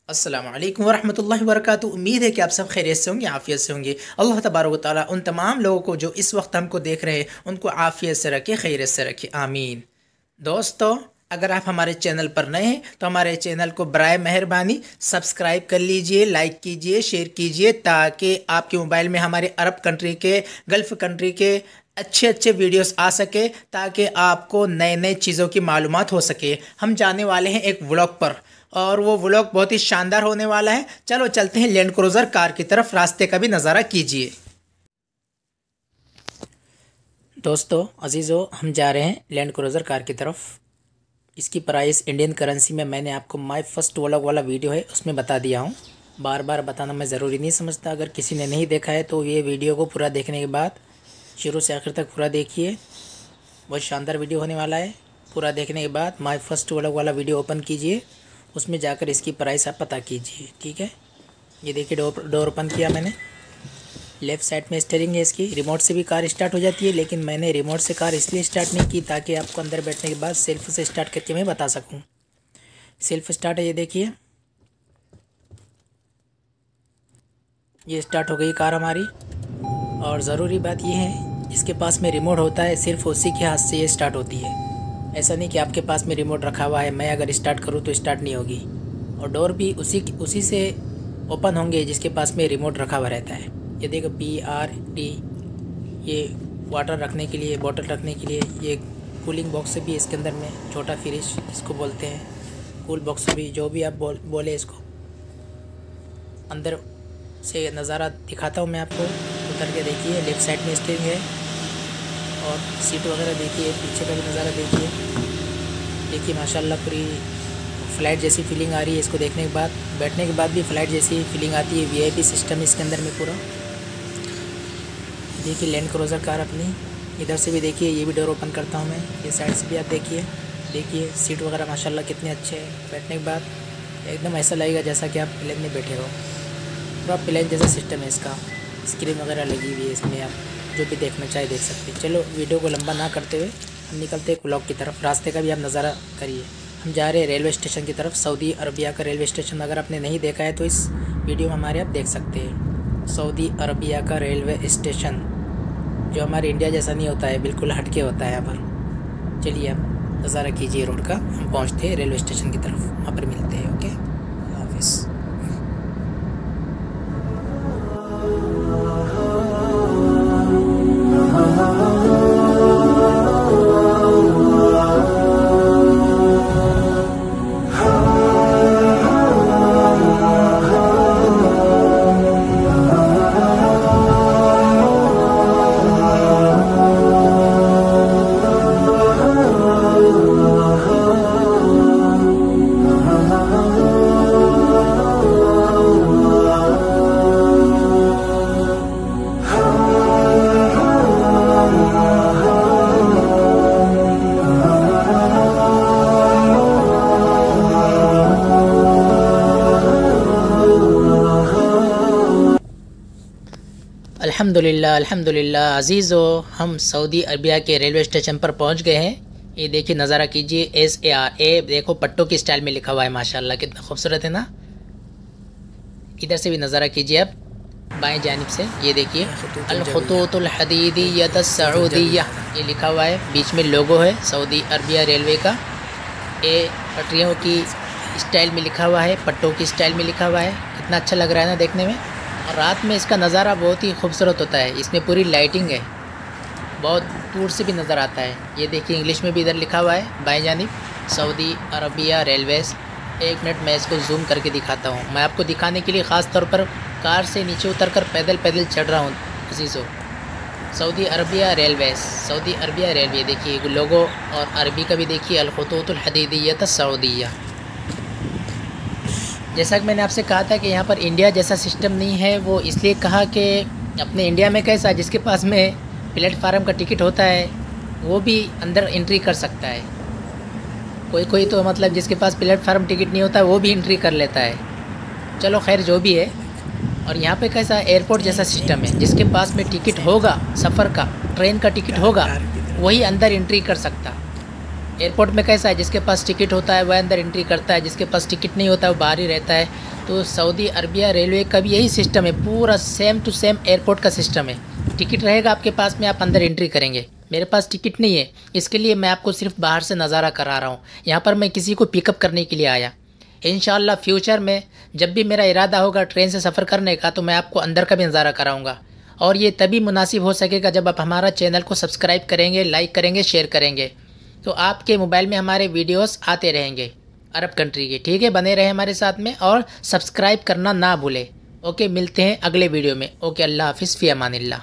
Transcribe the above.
अस्सलामु अलैकुम वरहमतुल्लाहि वबरकातुहू। उम्मीद है कि आप सब खैरियत से होंगे, आफ़ियत से होंगे। अल्लाह तबारक व तआला उन तमाम लोगों को जो इस वक्त हमको देख रहे हैं उनको आफ़ियत से रखे, खैरियत से रखे, आमीन। दोस्तों, अगर आप हमारे चैनल पर नए हैं तो हमारे चैनल को बराए मेहरबानी सब्सक्राइब कर लीजिए, लाइक कीजिए, शेयर कीजिए, ताकि आपके मोबाइल में हमारे अरब कंट्री के, गल्फ़ कंट्री के अच्छे अच्छे वीडियोस आ सके, ताकि आपको नए नए चीज़ों की मालूमात हो सके। हम जाने वाले हैं एक व्लॉग पर और वो व्लॉग बहुत ही शानदार होने वाला है। चलो चलते हैं लैंड क्रूज़र कार की तरफ, रास्ते का भी नज़ारा कीजिए। दोस्तों अजीज़ों, हम जा रहे हैं लैंड क्रूज़र कार की तरफ। इसकी प्राइस इंडियन करेंसी में मैंने आपको माय फर्स्ट व्लॉग वाला वीडियो है उसमें बता दिया हूँ। बार बार बताना मैं ज़रूरी नहीं समझता। अगर किसी ने नहीं देखा है तो ये वीडियो को पूरा देखने के बाद शुरू से आखिर तक पूरा देखिए, बहुत शानदार वीडियो होने वाला है। पूरा देखने के बाद माय फर्स्ट व्लॉग वाला वीडियो ओपन कीजिए, उसमें जाकर इसकी प्राइस आप पता कीजिए, ठीक है। ये देखिए डोर ओपन किया मैंने। लेफ़्ट साइड में स्टीयरिंग है इसकी। रिमोट से भी कार स्टार्ट हो जाती है, लेकिन मैंने रिमोट से कार इसलिए स्टार्ट नहीं की ताकि आपको अंदर बैठने के बाद सेल्फ से स्टार्ट करके मैं बता सकूं। सेल्फ स्टार्ट है, ये देखिए, ये स्टार्ट हो गई कार हमारी। और ज़रूरी बात यह है, इसके पास में रिमोट होता है, सिर्फ उसी के हाथ से ये स्टार्ट होती है। ऐसा नहीं कि आपके पास में रिमोट रखा हुआ है, मैं अगर स्टार्ट करूँ तो स्टार्ट नहीं होगी। और डोर भी उसी से ओपन होंगे जिसके पास में रिमोट रखा हुआ रहता है। ये देखो PRD, ये वाटर रखने के लिए, बोतल रखने के लिए। ये कूलिंग बॉक्स भी इसके अंदर में, छोटा फ्रिज इसको बोलते हैं, कूल बॉक्स भी, जो भी आप बोले इसको। अंदर से नज़ारा दिखाता हूँ मैं आपको, उतर के देखिए। लेफ़्ट साइड में स्टीयरिंग है और सीट वगैरह देखिए, पीछे का भी नज़ारा देखिए माशाल्लाह पूरी फ़्लाइट जैसी फीलिंग आ रही है इसको देखने के बाद। बैठने के बाद भी फ़्लाइट जैसी फीलिंग आती है। VIP सिस्टम इसके अंदर में पूरा। देखिए लैंड क्रूज़र कार अपनी। इधर से भी देखिए, ये भी डोर ओपन करता हूँ मैं। ये साइड से भी आप देखिए सीट वगैरह माशाल्लाह कितने अच्छे हैं। बैठने के बाद एकदम ऐसा लगेगा जैसा कि आप प्लेन में बैठे हो। पूरा प्लेन जैसा सिस्टम है इसका। स्क्रीन वगैरह लगी हुई है इसमें, आप जो भी देखना चाहे देख सकते हैं। चलो वीडियो को लंबा ना करते हुए हम निकलते हैं व्लॉग की तरफ। रास्ते का भी आप नज़ारा करिए। हम जा रहे हैं रेलवे स्टेशन की तरफ। सऊदी अरबिया का रेलवे स्टेशन अगर आपने नहीं देखा है तो इस वीडियो में हमारे आप देख सकते हैं। सऊदी अरबिया का रेलवे स्टेशन जो हमारे इंडिया जैसा नहीं होता है, बिल्कुल हटके होता है यहाँ पर। चलिए आप नज़ारा कीजिए रोड का। हम पहुँचते हैं रेलवे स्टेशन की तरफ, वहाँ पर मिलते हैं। ओके, अल्लाह हाफिज़। अल्हम्दुलिल्लाह अज़ीज़ों, हम सऊदी अरबिया के रेलवे स्टेशन पर पहुंच गए हैं। ये देखिए नज़ारा कीजिए। SARA देखो पट्टों की स्टाइल में लिखा हुआ है, माशाल्लाह कितना खूबसूरत है ना। इधर से भी नज़ारा कीजिए आप, बाएं जानिब से। ये देखिए अल खुतूतुल हदीदिय्यत सऊदिया, ये लिखा हुआ है। बीच में लोगो है सऊदी अरबिया रेलवे का। ये पटरियों की स्टाइल में लिखा हुआ है, पट्टों की स्टाइल में लिखा हुआ है। कितना अच्छा लग रहा है ना देखने में। और रात में इसका नज़ारा बहुत ही खूबसूरत होता है। इसमें पूरी लाइटिंग है, बहुत दूर से भी नज़र आता है। ये देखिए इंग्लिश में भी इधर लिखा हुआ है बाएं जानिब, सऊदी अरबिया रेलवेज़। एक मिनट मैं इसको जूम करके दिखाता हूँ। मैं आपको दिखाने के लिए ख़ास तौर पर कार से नीचे उतरकर पैदल चढ़ रहा हूँ अज़ीज़ों। Saudi Arabia railways, Saudi Arabia railway देखिए लोगो, और अरबी का भी देखिए अल खुतूतुल हदीदिय्यत सऊदिया। जैसा कि मैंने आपसे कहा था कि यहाँ पर इंडिया जैसा सिस्टम नहीं है। वो इसलिए कहा कि अपने इंडिया में कैसा, जिसके पास में प्लेटफार्म का टिकट होता है वो भी अंदर एंट्री कर सकता है। कोई तो मतलब जिसके पास प्लेटफार्म टिकट नहीं होता वो भी एंट्री कर लेता है। चलो खैर जो भी है। और यहाँ पे कैसा एयरपोर्ट जैसा सिस्टम है, जिसके पास में टिकट होगा सफ़र का, ट्रेन का टिकट होगा, वही अंदर एंट्री कर सकता। एयरपोर्ट में कैसा है, जिसके पास टिकट होता है वह अंदर एंट्री करता है, जिसके पास टिकट नहीं होता है वो बाहर ही रहता है। तो सऊदी अरबिया रेलवे का भी यही सिस्टम है, पूरा सेम टू सेम एयरपोर्ट का सिस्टम है। टिकट रहेगा आपके पास में, आप अंदर एंट्री करेंगे। मेरे पास टिकट नहीं है, इसके लिए मैं आपको सिर्फ बाहर से नज़ारा करा रहा हूँ। यहाँ पर मैं किसी को पिकअप करने के लिए आया। इंशाल्लाह फ्यूचर में जब भी मेरा इरादा होगा ट्रेन से सफ़र करने का, तो मैं आपको अंदर का भी नज़ारा कराऊँगा। और ये तभी मुनासिब हो सकेगा जब आप हमारा चैनल को सब्सक्राइब करेंगे, लाइक करेंगे, शेयर करेंगे, तो आपके मोबाइल में हमारे वीडियोस आते रहेंगे अरब कंट्री के। ठीक है, बने रहे हमारे साथ में और सब्सक्राइब करना ना भूलें। ओके, मिलते हैं अगले वीडियो में। ओके, अल्लाह हाफिज़, फ़ी अमानिल्लाह।